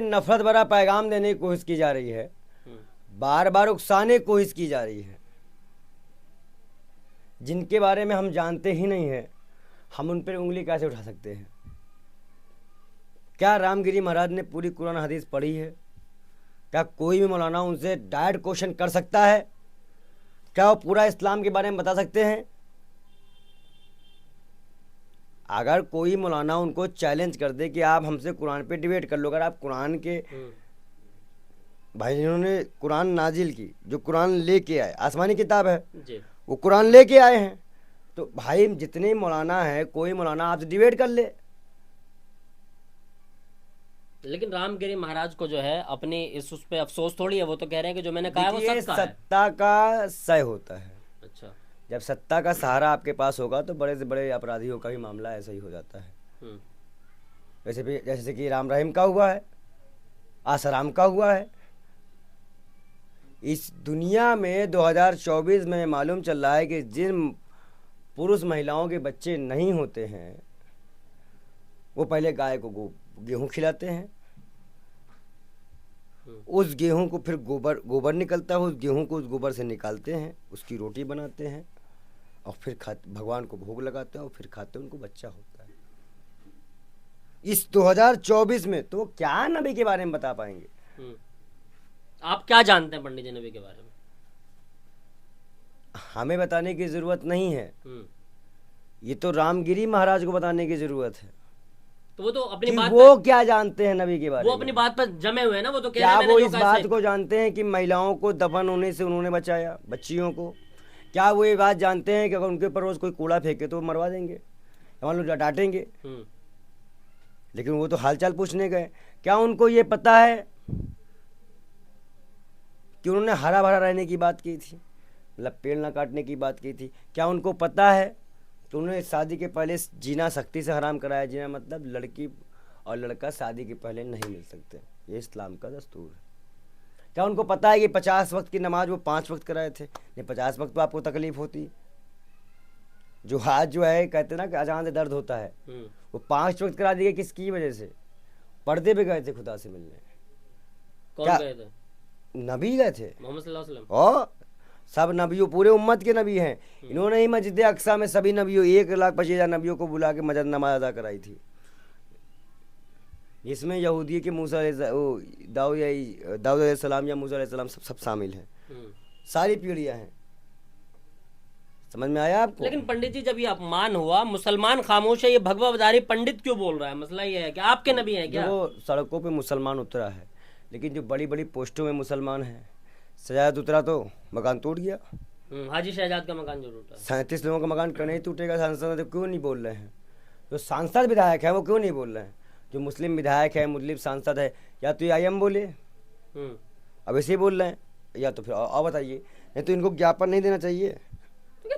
नफरत भरा पैगाम देने की कोशिश की जा रही है, बार बार उकसाने की कोशिश की जा रही है। जिनके बारे में हम जानते ही नहीं है, हम उन पर उंगली कैसे उठा सकते हैं? क्या रामगिरी महाराज ने पूरी कुरान हदीस पढ़ी है? क्या कोई भी मौलाना उनसे डायरेक्ट क्वेश्चन कर सकता है? क्या वो पूरा इस्लाम के बारे में बता सकते हैं? अगर कोई मौलाना उनको चैलेंज कर दे कि आप हमसे कुरान पे डिबेट कर लो, अगर आप कुरान के भाई जिन्होंने कुरान नाजिल की, जो कुरान लेके आए, आसमानी किताब है जी, वो कुरान लेके आए हैं, तो भाई जितने मौलाना है, कोई मौलाना आपसे डिबेट कर ले। लेकिन रामगिरी महाराज को जो है अपनी उस पे अफसोस थोड़ी है। वो तो कह रहे हैं कि जो मैंने कहा वो सच है। सत्ता का सय होता है। अच्छा, जब सत्ता का सहारा आपके पास होगा तो बड़े से बड़े अपराधियों का भी मामला ऐसा ही हो जाता है। जैसे कि राम रहीम का हुआ है, आसाराम का हुआ है। इस दुनिया में 2024 में मालूम चल रहा है कि जिन पुरुष महिलाओं के बच्चे नहीं होते हैं, वो पहले गाय को गेहूं खिलाते हैं, उस गेहूं को फिर गोबर निकलता है, उस गेहूं को उस गोबर से निकालते हैं, उसकी रोटी बनाते हैं और फिर भगवान को भोग लगाते हैं और फिर खाते हैं, उनको बच्चा होता है। इस 2024 में तो क्या नबी के बारे में बता पाएंगे? आप क्या जानते हैं पंडित जी नबी के बारे में? हमें बताने की जरूरत नहीं है, ये तो रामगिरी महाराज को बताने की जरूरत है। तो वो तो अपनी बात वो क्या जानते हैं नबी के बारे में? वो अपनी बात पर जमे हुए हैं ना। वो तो क्या वो इस बात को जानते हैं कि महिलाओं को दफन होने से उन्होंने बचाया, बच्चियों को? क्या वो ये बात जानते हैं कि अगर उनके ऊपर रोज कोई कूड़ा फेंके तो मरवा देंगे, मान लो डांटेंगे? लेकिन वो तो हालचाल पूछने गए। क्या उनको ये पता है कि उन्होंने हरा भरा रहने की बात की थी, मतलब पेड़ ना काटने की बात की थी? क्या उनको पता है कि उन्होंने शादी के पहले जीना सख्ती से हराम कराया? जीना मतलब लड़की और लड़का शादी के पहले नहीं मिल सकते, ये इस्लाम का दस्तूर है। क्या उनको पता है कि 50 वक्त की नमाज वो 5 वक्त कराए थे? नहीं, 50 वक्त तो आपको तकलीफ होती, जो हाथ जो है कहते ना कि अजान से दर्द होता है, वो 5 वक्त करा दिए किसकी वजह से? पर्दे पे गए थे खुदा से मिलने। कौन गए थे? नबी गए थे, मोहम्मद सल्लल्लाहु अलैहि वसल्लम। और सब नबियों, पूरे उम्मत के नबी हैं। इन्होंने ही मस्जिद अक्सा में सभी नबियों 1,25,000 नबियों को बुला के मस्जिद नमाज अदा कराई थी। इसमें यहूदी के मूसा दाऊद अलैहिस्सलाम या मूसा अलैहिस्सलाम सब शामिल हैं, सारी पीढ़ियां हैं। समझ में आया आपको? लेकिन पंडित जी जब ये अपमान हुआ, मुसलमान खामोश है, ये भगवा बदारी पंडित क्यों बोल रहा है? मसला ये है कि आपके नबी हैं क्या? वो सड़कों पे मुसलमान उतरा है, लेकिन जो बड़ी बड़ी पोस्टों में मुसलमान हैं, शहजाद उतरा तो मकान टूट गया। हाजी शहजाद का मकान जरूर टूटा। 37 लोगों का मकान क्यों नहीं टूटेगा? सांसद तो क्यों नहीं बोल रहे हैं? जो सांसद विधायक है वो क्यों नहीं बोल रहे हैं? जो मुस्लिम विधायक है, मुस्लिम सांसद है, या तो IM बोले, अब ऐसे ही बोल रहे हैं, या तो फिर और बताइए, नहीं तो इनको ज्ञापन नहीं देना चाहिए।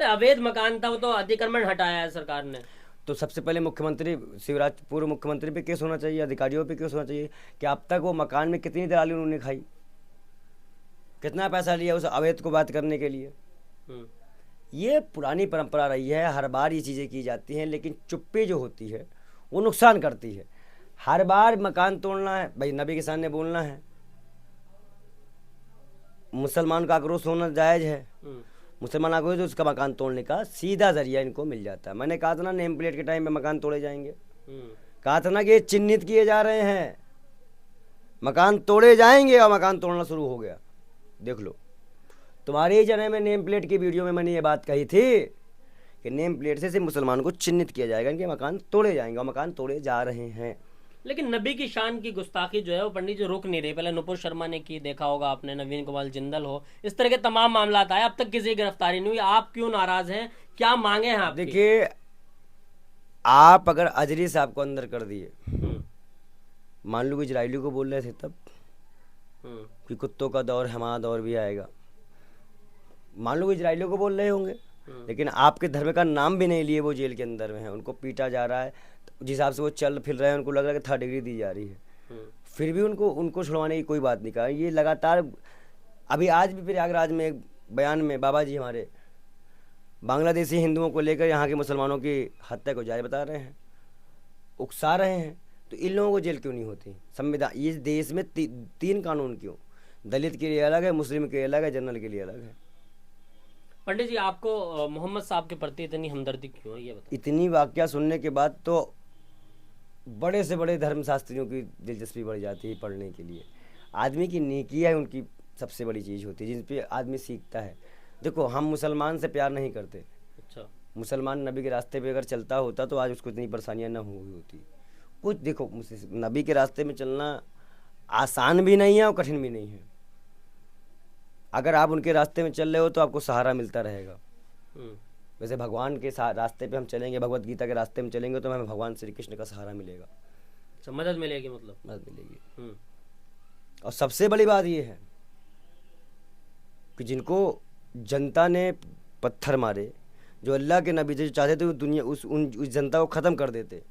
अवैध मकान था, वो तो अतिक्रमण हटाया है सरकार ने। तो सबसे पहले मुख्यमंत्री शिवराज, पूर्व मुख्यमंत्री पे केस होना चाहिए, अधिकारियों पे केस होना चाहिए कि अब तक वो मकान में कितनी दलाली उन्होंने खाई, कितना पैसा लिया उस अवैध को बात करने के लिए। ये पुरानी परंपरा रही है, हर बार ये चीज़ें की जाती हैं, लेकिन चुप्पी जो होती है वो नुकसान करती है। हर बार मकान तोड़ना है, भाई नबी के सामने बोलना है, मुसलमान का आक्रोश होना जायज़ है, मुसलमान आक्रोश तो उसका मकान तोड़ने का सीधा जरिया इनको मिल जाता है। मैंने कहा था ना नेम प्लेट के टाइम पे मकान तोड़े जाएंगे, कहा था ना कि ये चिन्हित किए जा रहे हैं, मकान तोड़े जाएंगे, और मकान तोड़ना शुरू हो गया। देख लो, तुम्हारे ही जने में नेम प्लेट की वीडियो में मैंने ये बात कही थी कि नेम प्लेट से मुसलमान को चिन्हित किया जाएगा, इनके मकान तोड़े जाएंगे, और मकान तोड़े जा रहे हैं। लेकिन नबी की शान की गुस्ताखी जो है वो पंडित जी रुक नहीं रही। पहले नुपुर शर्मा ने की, देखा होगा आपने, नवीन कुमार जिंदल हो, इस तरह के तमाम मामला आए, अब तक किसी की गिरफ्तारी नहीं हुई। आप क्यों नाराज हैं? क्या मांगे हैं आप? देखिए, आप अगर अजरी साहब को अंदर कर दिए, मान लो इजरायली को बोल रहे थे तब कि कुत्तों का दौर हमारा दौर भी आएगा, मान लो इजरायलियों को बोल रहे होंगे, लेकिन आपके धर्म का नाम भी नहीं लिए वो जेल के अंदर में है, उनको पीटा जा रहा है, जिस हिसाब से वो चल फिर रहे हैं उनको लग रहा है कि 3rd डिग्री दी जा रही है, फिर भी उनको छुड़वाने की कोई बात नहीं कहा। ये लगातार, अभी आज भी प्रयागराज में एक बयान में बाबा जी हमारे बांग्लादेशी हिंदुओं को लेकर यहाँ के मुसलमानों की हत्या को जायज़ बता रहे हैं, उकसा रहे हैं। तो इन लोगों को जेल क्यों नहीं होती? संविधान, इस देश में 3 कानून क्यों? दलित के लिए अलग है, मुस्लिम के लिए अलग है, जनरल के लिए अलग है। पंडित जी, आपको मोहम्मद साहब के प्रति इतनी हमदर्दी क्यों है, ये बताओ। इतनी वाकया सुनने के बाद तो बड़े से बड़े धर्मशास्त्रियों की दिलचस्पी बढ़ जाती है पढ़ने के लिए। आदमी की नेकियां उनकी सबसे बड़ी चीज़ होती है जिन पे आदमी सीखता है। देखो, हम मुसलमान से प्यार नहीं करते। अच्छा। मुसलमान नबी के रास्ते पे अगर चलता होता तो आज उसको इतनी परेशानियां ना हुई होती। कुछ देखो, नबी के रास्ते में चलना आसान भी नहीं है और कठिन भी नहीं है। अगर आप उनके रास्ते में चल रहे हो तो आपको सहारा मिलता रहेगा। वैसे भगवान के रास्ते पे हम चलेंगे, भगवत गीता के रास्ते में चलेंगे तो हमें भगवान श्री कृष्ण का सहारा मिलेगा। अच्छा, मदद मिलेगी, मतलब मदद मिलेगी। हम्म। और सबसे बड़ी बात ये है कि जिनको जनता ने पत्थर मारे, जो अल्लाह के नबी थे, जो चाहते थे वो दुनिया उस जनता को ख़त्म कर देते,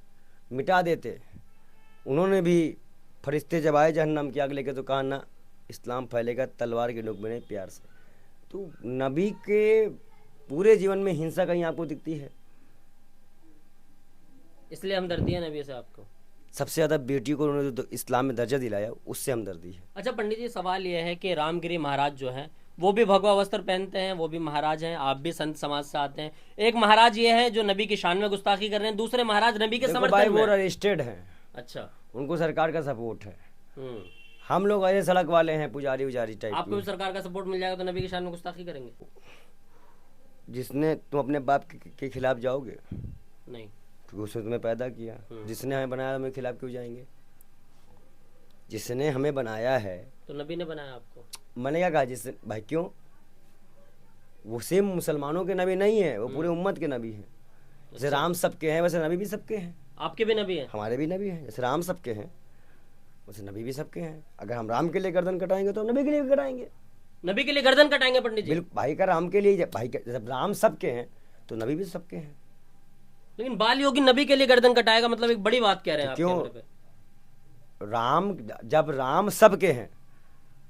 मिटा देते, उन्होंने भी फरिश्ते जब आए जहन्नम की आग लेके तो कहा ना, इस्लाम फैलेगा तलवार के नोक में नहीं, प्यार से। तो नबी के पूरे जीवन में हिंसा कहीं आपको दिखती है? इसलिए हमदर्दी है नबी से आपको। सबसे ज़्यादा बेटी को उन्होंने जो इस्लाम में दर्जा दिलाया, उससे हमदर्दी है। अच्छा पंडित जी, सवाल यह है कि रामगिरी महाराज जो हैं वो भी भगवा वस्त्र पहनते हैं, वो भी महाराज हैं, आप भी संत समाज से आते हैं। एक महाराज ये है जो नबी की शान में गुस्ताखी कर रहे हैं, दूसरे महाराज नबी के देखो समर्थन भाई, में। वो अरेस्टेड हैं। अच्छा। उनको सरकार का सपोर्ट है। हम्म। हम लोग ऐसे सड़क वाले हैं, पुजारी उजारी टाइप आपको में। भी सरकार का सपोर्ट मिल जाएगा तो नबी की शान में गुस्ताखी करेंगे? जिसने, तुम अपने बाप के खिलाफ जाओगे? नहीं। क्योंकि उसने तुम्हें पैदा किया। जिसने हमें बनाया, हमें खिलाफ क्यों जाएंगे? जिसने हमें बनाया है। तो नबी ने बनाया आपको? मैंने क्या कहा? जिसने, भाई क्यों? वो सेम मुसलमानों के नबी नहीं है, वो पूरे उम्मत के नबी हैं। जैसे राम सबके हैं वैसे नबी भी सबके हैं। आपके भी नबी हैं? हमारे भी नबी हैं। जैसे राम सबके हैं वैसे नबी भी सबके हैं। अगर हम राम के लिए गर्दन कटाएंगे तो हम नबी के लिए भी कटाएंगे। नबी के लिए गर्दन कटाएंगे पंडित जी? बिल्कुल भाई का, राम के लिए, भाई का, जब राम सबके हैं तो नबी भी सबके हैं। लेकिन बाल योगी नबी के लिए गर्दन कटाएगा, मतलब एक बड़ी बात कह रहे हैं आप क्यों? कैमरे पे। राम, जब राम सबके हैं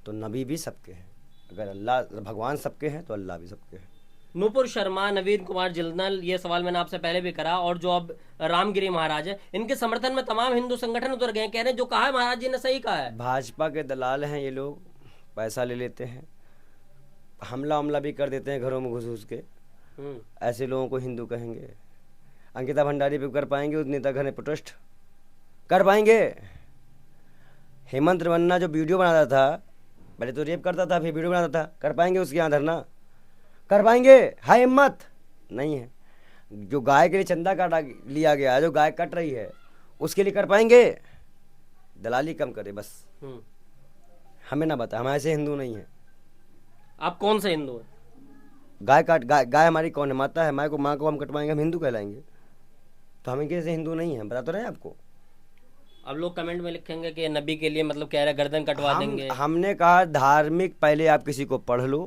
तो नबी भी सबके हैं। अगर अल्लाह भगवान सबके हैं तो अल्लाह भी सबके हैं। नूपुर शर्मा, नवीन कुमार जिंदल, ये सवाल मैंने आपसे पहले भी करा, और जो अब रामगिरी महाराज है, इनके समर्थन में तमाम हिंदू संगठन उतर गए, कह रहे हैं जो कहा है महाराज जी ने सही कहा है। भाजपा के दलाल हैं ये लोग, पैसा ले लेते हैं, हमला हमला भी कर देते हैं घरों में घुस घुस के। ऐसे लोगों को हिंदू कहेंगे? अंकिता भंडारी पे कर पाएंगे? उस नेता घर में प्रोटेस्ट कर पाएंगे? हेमंत रमन्ना जो वीडियो बनाता था, पहले तो रेप करता था फिर वीडियो बनाता था, कर पाएंगे उसके यहाँ धरना? कर पाएंगे? हाय हिम्मत नहीं है। जो गाय के लिए चंदा काटा लिया गया है, जो गाय कट रही है, उसके लिए कर पाएंगे? दलाली कम करे बस, हमें ना बता, हम ऐसे हिंदू नहीं हैं। आप कौन से हिंदू हैं? गाय हमारी कौन है? माता है। माँ को हम कटवाएंगे, हम हिंदू कहलाएंगे? तो हम कैसे हिंदू नहीं हैं? बता तो रहे हैं आपको। अब लोग कमेंट में लिखेंगे कि नबी के लिए मतलब कह रहे गर्दन कटवा देंगे। हमने कहा धार्मिक, पहले आप किसी को पढ़ लो,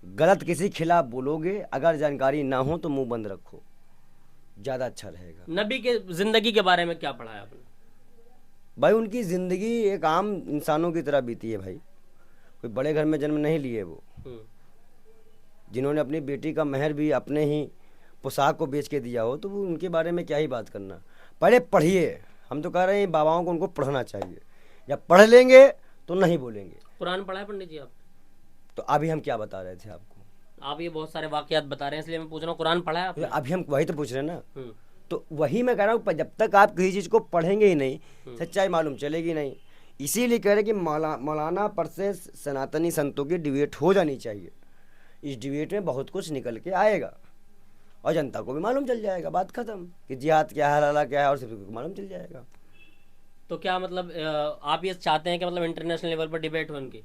गलत किसी खिलाफ बोलोगे, अगर जानकारी ना हो तो मुंह बंद रखो, ज्यादा अच्छा रहेगा। नबी के जिंदगी के बारे में क्या पढ़ा है आपने? भाई उनकी जिंदगी एक आम इंसानों की तरह बीती है भाई। कोई बड़े घर में जन्म नहीं लिए वो, जिन्होंने अपनी बेटी का मेहर भी अपने ही पोशाक को बेच के दिया हो, तो वो उनके बारे में क्या ही बात करना। पहले पढ़िए, हम तो कह रहे हैं बाबाओं को उनको पढ़ना चाहिए। जब पढ़ लेंगे तो नहीं बोलेंगे। कुरान पढ़ा है पंडित जी आप? तो अभी हम क्या बता रहे थे आपको? आप ये बहुत सारे वाकयात बता रहे हैं, इसलिए मैं पूछ रहा हूँ कुरान पढ़ा है आपने? अभी हम वही तो पूछ रहे हैं ना। तो वही मैं कह रहा हूँ, जब तक आप किसी चीज़ को पढ़ेंगे ही नहीं, सच्चाई मालूम चलेगी नहीं। इसीलिए कह रहे कि मौलाना पर से सनातनी संतों की डिबेट हो जानी चाहिए। इस डिबेट में बहुत कुछ निकल के आएगा और जनता को भी मालूम चल जाएगा, बात खत्म, कि जिहाद क्या है, हलाला क्या है, और सबको मालूम चल जाएगा। तो क्या मतलब आप ये चाहते हैं कि मतलब इंटरनेशनल लेवल पर डिबेट हो उनकी?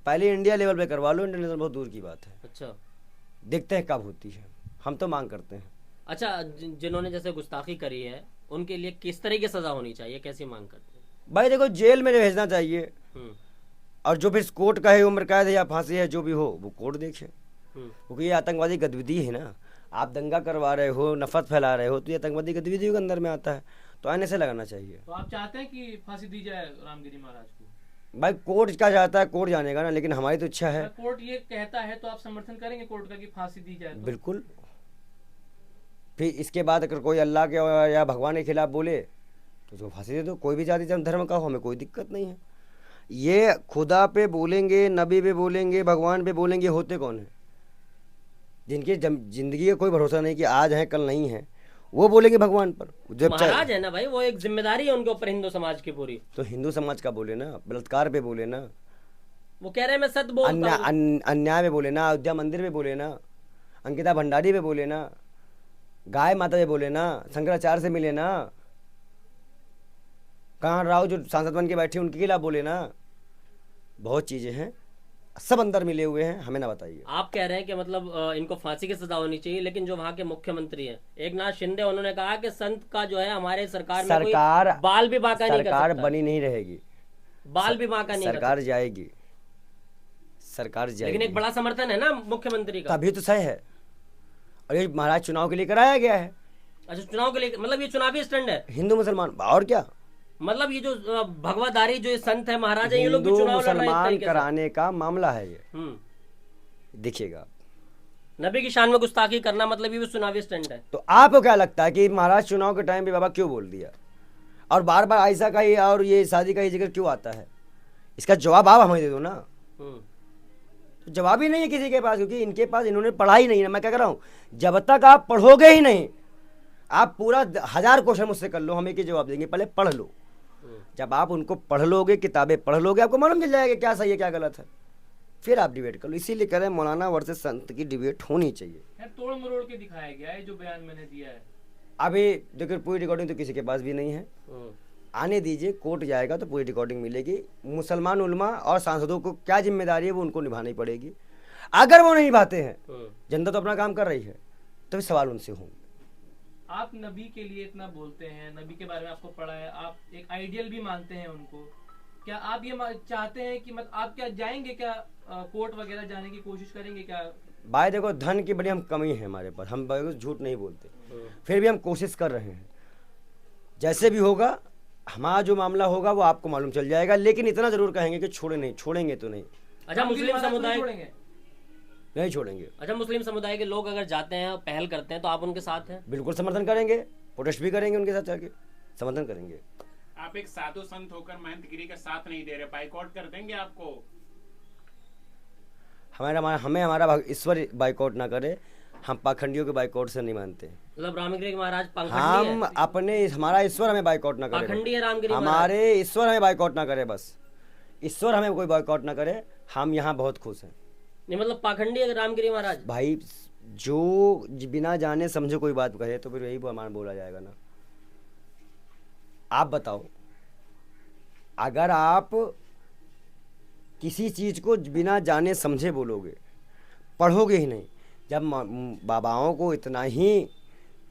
पहले इंडिया लेवल पे करवा लो, इंटरनेशनल बहुत दूर की बात है। अच्छा, देखते हैं कब होती है, हम तो मांग करते हैं। अच्छा, जिन्होंने जैसे गुस्ताखी करी है उनके लिए किस तरह की सजा होनी चाहिए, कैसी मांग करते हैं? भाई देखो, जेल में भेजना चाहिए, और जो फिर कोर्ट का है, उम्र कैद है या फांसी है, जो भी हो वो कोर्ट देखे। क्योंकि ये आतंकवादी गतिविधि है ना। आप दंगा करवा रहे हो, नफरत फैला रहे हो, तो ये आतंकवादी गतिविधियों के अंदर में आता है, तो आने से लगाना चाहिए। तो आप चाहते हैं कि फांसी दी जाए रामगिरी महाराज को? भाई कोर्ट क्या चाहता है, कोर्ट जानेगा ना, लेकिन हमारी तो इच्छा है। कोर्ट ये कहता है तो आप समर्थन करेंगे कोर्ट का कि फांसी दी जाए? तो बिल्कुल। फिर इसके बाद अगर कोई अल्लाह के या भगवान के खिलाफ बोले तो उसको फांसी दे दो, कोई भी जाति धर्म का हो, हमें कोई दिक्कत नहीं है। ये खुदा पे बोलेंगे, नबी पे बोलेंगे, भगवान पे बोलेंगे, होते कौन है? जिनकी जिंदगी का कोई भरोसा नहीं कि आज है कल नहीं है, वो बोलेंगे भगवान पर। जब महाराज है ना भाई, वो एक जिम्मेदारी है उनके ऊपर हिंदू समाज की पूरी। तो हिंदू समाज का बोले ना, बलात्कार पे बोले ना, वो कह रहे हैं मैं सच बोलता हूँ। अन्याय पे बोले ना, अयोध्या मंदिर पे बोले ना, अंकिता भंडारी पे बोले ना, गाय माता पे बोले ना, शंकराचार्य से मिले ना, कान्हा राव जो सांसद बन के बैठे उनके खिलाफ बोले ना। बहुत चीजें हैं, सब अंदर मिले हुए हैं, हमें ना बताइए। आप कह रहे हैं कि मतलब इनको फांसी की सजा होनी चाहिए, लेकिन जो वहाँ के मुख्यमंत्री हैं एकनाथ शिंदे, उन्होंने कहा कि संत का जो है हमारे सरकार में कोई बाल भी बांका नहीं कर सरकार सकता। बनी नहीं रहेगी, बाल भी बांका नहीं कर सरकार जाएगी, सरकार सकता। लेकिन एक जाएगी, बड़ा समर्थन है ना मुख्यमंत्री का। तभी तो सही है। और ये महाराज चुनाव के लिए कराया गया है, अच्छा, चुनाव के लिए, मतलब ये चुनावी स्टैंड है। हिंदू मुसलमान, और क्या, मतलब ये जो भगवाधारी जो ये संत है महाराज है, ये लोग भी हिंदू चुनाव लड़ रहे हैं एक मुसलमान तरीके से। कराने का मामला है ये, हम्म। देखिएगा। नबी की शान में गुस्ताखी करना मतलब ये भी चुनावी स्टैंड है। तो आपको क्या लगता है कि महाराज चुनाव के टाइम पे बाबा क्यों बोल दिया, और बार बार आयशा का ही और ये शादी का ही जिक्र क्यों आता है? इसका जवाब आप हमें दे दो ना। हम्म। तो जवाब ही नहीं है किसी के पास, क्योंकि इनके पास, इन्होंने पढ़ा ही नहीं है। मैं क्या कर रहा हूँ, जब तक आप पढ़ोगे ही नहीं, आप पूरा 1000 क्वेश्चन मुझसे कर लो, हम एक ही जवाब देंगे, पहले पढ़ लो। जब आप उनको पढ़ लोगे, किताबें पढ़ लोगे, आपको मालूम चल जाएगा क्या सही है क्या गलत है, फिर आप डिबेट कर लो। इसीलिए कह रहे हैं मौलाना वर्सेस संत की डिबेट होनी चाहिए। है तोड़ मरोड़ के दिखाया गया है जो बयान मैंने दिया है। अभी देखिए पूरी रिकॉर्डिंग तो किसी के पास भी नहीं है, हम्म। आने दीजिए, कोर्ट जाएगा तो पूरी रिकॉर्डिंग मिलेगी। मुसलमान उलमा और सांसदों को क्या जिम्मेदारी है वो उनको निभानी पड़ेगी। अगर वो नहीं निभाते हैं, जनता तो अपना काम कर रही है, तो भी सवाल उनसे होंगे। आप नबी के लिए इतना बोलते हैं, नबी के बारे में आपको पढ़ा है, आप एक आइडियल भी मानते हैं उनको, क्या आप ये चाहते हैं कि आप क्या जाएंगे, क्या कोर्ट वगैरह जाने की कोशिश करेंगे क्या? भाई देखो, धन की बड़ी हम कमी है हमारे पास, हम झूठ नहीं बोलते, फिर भी हम कोशिश कर रहे हैं। जैसे भी होगा, हमारा जो मामला होगा वो आपको मालूम चल जाएगा, लेकिन इतना जरूर कहेंगे कि छोड़ेंगे तो नहीं। अच्छा, मुस्लिम समुदाय नहीं छोड़ेंगे। अच्छा, मुस्लिम समुदाय के लोग अगर जाते हैं, पहल करते हैं, तो आप उनके साथ हैं? बिल्कुल समर्थन करेंगे, प्रोटेस्ट भी करेंगे, उनके साथ जाके समर्थन करेंगे। आप एक साधु संत होकर महंतगिरी का साथ नहीं दे रहे, बाइकआउट कर देंगे आपको? हमें हमारा ईश्वर बाइकआउट ना करे, हम पाखंडियों के बाइकआउट से नहीं मानते। मतलब रामगिरी महाराज पाखंडी हम है? अपने, हमारा ईश्वर हमें बाइकआउट ना करे, पाखंडी है रामगिरी महाराज? हमारे ईश्वर हमें बाइकआउट ना करे, बस ईश्वर हमें कोई बाइकआउट ना करे, हम यहाँ बहुत खुश हैं। नहीं, मतलब पाखंडी है रामगिरी महाराज? भाई जो बिना जाने समझे कोई बात कहे तो फिर यही हमारा बोला जाएगा ना। आप बताओ, अगर आप किसी चीज को बिना जाने समझे बोलोगे, पढ़ोगे ही नहीं, जब बाबाओं को इतना ही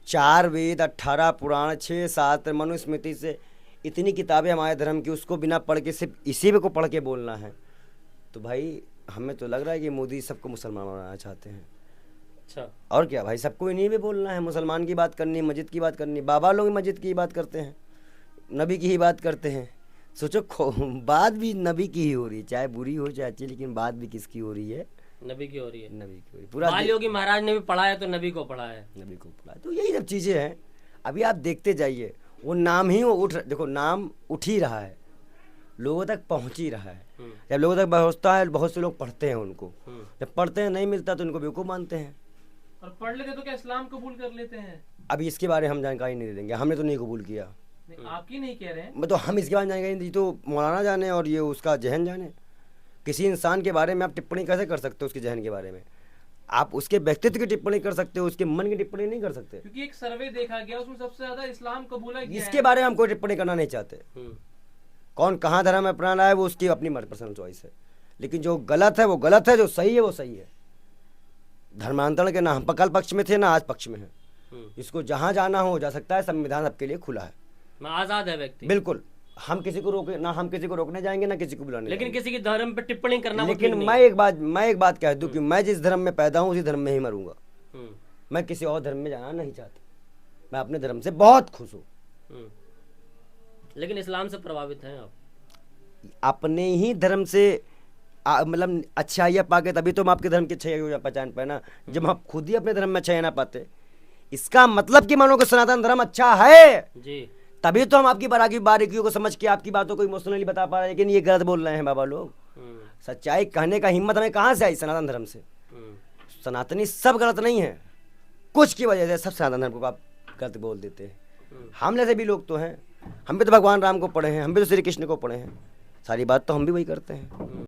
4 वेद 18 पुराण 6-7 मनुस्मृति से इतनी किताबें हमारे धर्म की, उसको बिना पढ़ के सिर्फ इसी को पढ़ के बोलना है, तो भाई हमें तो लग रहा है कि मोदी सबको मुसलमान बनाना चाहते हैं। अच्छा, और क्या भाई, सबको इन्हीं में बोलना है, मुसलमान की बात करनी, मस्जिद की बात करनी। बाबा लोग मस्जिद की बात करते हैं, नबी की ही बात करते हैं। सोचो बात भी नबी की ही हो रही है, चाहे बुरी हो चाहे अच्छी, लेकिन बात भी किसकी हो रही है? नबी की हो रही है। नबी की हो रही है। पूरा बाल योगी महाराज ने भी पढ़ा है तो नबी को पढ़ा है। नबी को पढ़ा है। तो यही सब चीजें हैं। अभी आप देखते जाइए, वो नाम ही वो देखो नाम उठ ही रहा है, लोगों तक पहुंच ही रहा है। जब लोगों तक पहुंचता है, बहुत से लोग पढ़ते हैं उनको, जब पढ़ते हैं नहीं मिलता तो उनको बेवकूफ़ मानते हैं। और पढ़ लेते तो क्या इस्लाम कबूल कर लेते हैं? अभी इसके बारे में हम जानकारी नहीं दे देंगे, हमने तो नहीं कबूल किया। नहीं, आप ही नहीं कह रहे हैं। तो हम इसके बारे में जानकारी नहीं दी, तो मौलाना जाने और ये उसका जहन जाने। किसी इंसान के बारे में आप टिप्पणी कैसे कर सकते हो? उसके जहन के बारे में आप उसके व्यक्तित्व की टिप्पणी कर सकते हो, उसके मन की टिप्पणी नहीं कर सकते। क्योंकि एक सर्वे देखा गया, उसमें सबसे ज्यादा इस्लाम कबूला गया इसके बारे में हम कोई टिप्पणी करना नहीं चाहते। कौन कहाँ धर्म अपना रहा है वो उसकी अपनी पर्सनल चॉइस है, लेकिन जो गलत है वो गलत है, जो सही है वो सही है। धर्मांतरण के ना हम कल पक्ष में थे ना आज पक्ष में है। इसको जहाँ जाना हो जा सकता है, संविधान सबके लिए खुला है, आजाद है व्यक्ति। बिल्कुल, हम किसी को रोके ना, हम किसी को रोकने जाएंगे ना किसी को बुलाने लेकिन जाएंगे। किसी के धर्म पे टिप्पणी करना लेकिन मैं एक बात कह दूं कि मैं जिस धर्म में पैदा हूँ उसी धर्म में ही मरूंगा। मैं किसी और धर्म में जाना नहीं चाहता, मैं अपने धर्म से बहुत खुश हूँ। लेकिन इस्लाम से प्रभावित हैं आप? अपने ही धर्म से मतलब अच्छाइयाँ पाके तभी तो हम आपके धर्म की अच्छाइयाँ पहचान पाए ना। जब आप खुद ही अपने धर्म में अच्छाइयाँ ना पाते, इसका मतलब कि मानो कि सनातन धर्म अच्छा है जी, तभी तो हम आपकी बारीकियों को समझ के आपकी बातों को इमोशनली बता पा रहे हैं, लेकिन ये गलत बोल रहे हैं बाबा लोग। सच्चाई कहने का हिम्मत हमें कहाँ से आई? सनातन धर्म से। सनातनी सब गलत नहीं है, कुछ की वजह से सब सनातन धर्म को आप गलत बोल देते हैं। हम जैसे भी लोग तो हैं, हम भी तो भगवान राम को पढ़े हैं, हम भी तो श्री कृष्ण को पढ़े हैं, सारी बात तो हम भी वही करते हैं।